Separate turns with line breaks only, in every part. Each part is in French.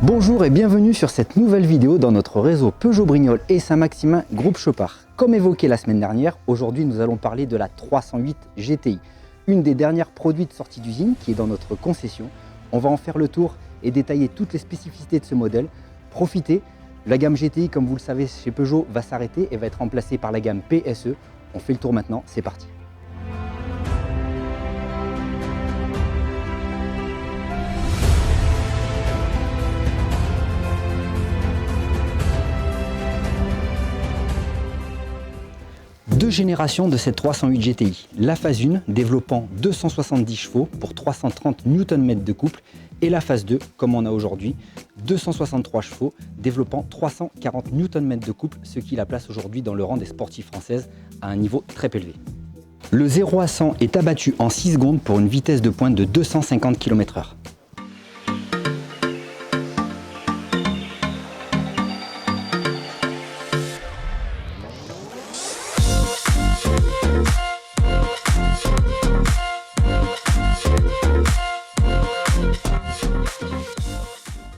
Bonjour et bienvenue sur cette nouvelle vidéo dans notre réseau Peugeot Brignol et Saint-Maximin Groupe Chopard. Comme évoqué la semaine dernière, aujourd'hui nous allons parler de la 308 GTI, une des dernières produits de sortie d'usine qui est dans notre concession. On va en faire le tour et détailler toutes les spécificités de ce modèle. Profitez, la gamme GTI, comme vous le savez chez Peugeot, va s'arrêter et va être remplacée par la gamme PSE. On fait le tour maintenant, c'est parti. Deux générations de cette 308 GTI. La phase 1 développant 270 chevaux pour 330 Nm de couple et la phase 2, comme on a aujourd'hui, 263 chevaux développant 340 Nm de couple, ce qui la place aujourd'hui dans le rang des sportives françaises à un niveau très élevé. Le 0 à 100 est abattu en 6 secondes pour une vitesse de pointe de 250 km/h.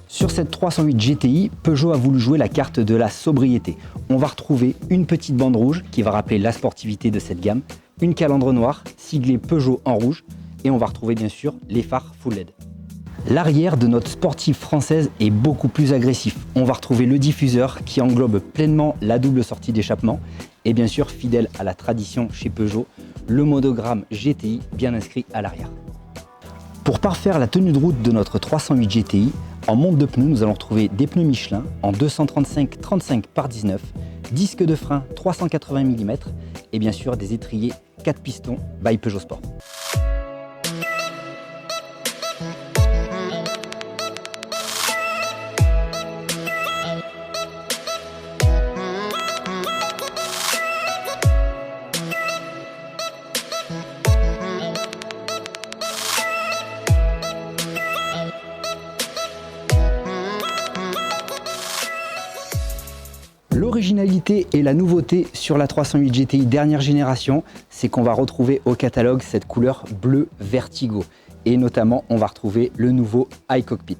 Sur cette 308 GTI, Peugeot a voulu jouer la carte de la sobriété. On va retrouver une petite bande rouge qui va rappeler la sportivité de cette gamme, une calandre noire siglée Peugeot en rouge et on va retrouver bien sûr les phares full LED. L'arrière de notre sportive française est beaucoup plus agressif. On va retrouver le diffuseur qui englobe pleinement la double sortie d'échappement et bien sûr, fidèle à la tradition chez Peugeot, le monogramme GTI bien inscrit à l'arrière. Pour parfaire la tenue de route de notre 308 GTI, en monte de pneus, nous allons retrouver des pneus Michelin en 235/35 par 19, disque de frein 380 mm et bien sûr des étriers 4 pistons by Peugeot Sport. L'originalité et la nouveauté sur la 308 GTI dernière génération, c'est qu'on va retrouver au catalogue cette couleur bleu vertigo. Et notamment, on va retrouver le nouveau iCockpit.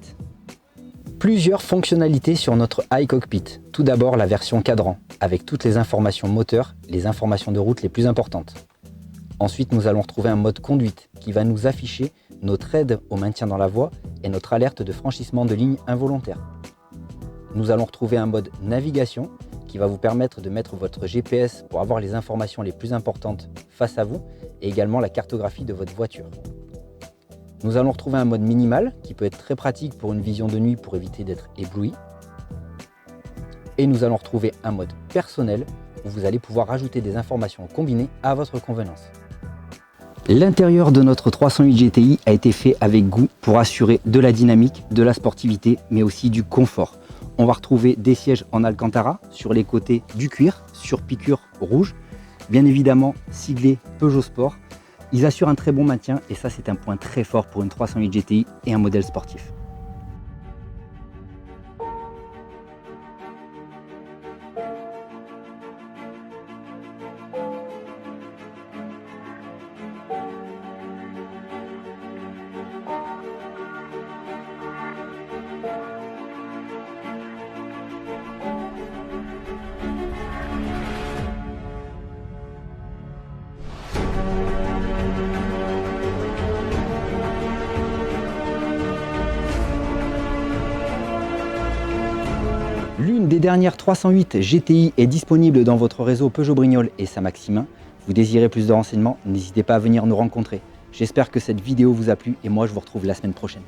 Plusieurs fonctionnalités sur notre iCockpit. Tout d'abord, la version cadran, avec toutes les informations moteurs, les informations de route les plus importantes. Ensuite, nous allons retrouver un mode conduite qui va nous afficher notre aide au maintien dans la voie et notre alerte de franchissement de ligne involontaire. Nous allons retrouver un mode navigation qui va vous permettre de mettre votre GPS pour avoir les informations les plus importantes face à vous et également la cartographie de votre voiture. Nous allons retrouver un mode minimal qui peut être très pratique pour une vision de nuit pour éviter d'être ébloui. Et nous allons retrouver un mode personnel où vous allez pouvoir rajouter des informations combinées à votre convenance. L'intérieur de notre 308 GTI a été fait avec goût pour assurer de la dynamique, de la sportivité mais aussi du confort. On va retrouver des sièges en Alcantara sur les côtés du cuir, sur piqûre rouge, bien évidemment siglés Peugeot Sport. Ils assurent un très bon maintien et ça c'est un point très fort pour une 308 GTI et un modèle sportif. L'une des dernières 308 GTI est disponible dans votre réseau Peugeot Brignol et Saint-Maximin. Vous désirez plus de renseignements, n'hésitez pas à venir nous rencontrer. J'espère que cette vidéo vous a plu et moi je vous retrouve la semaine prochaine.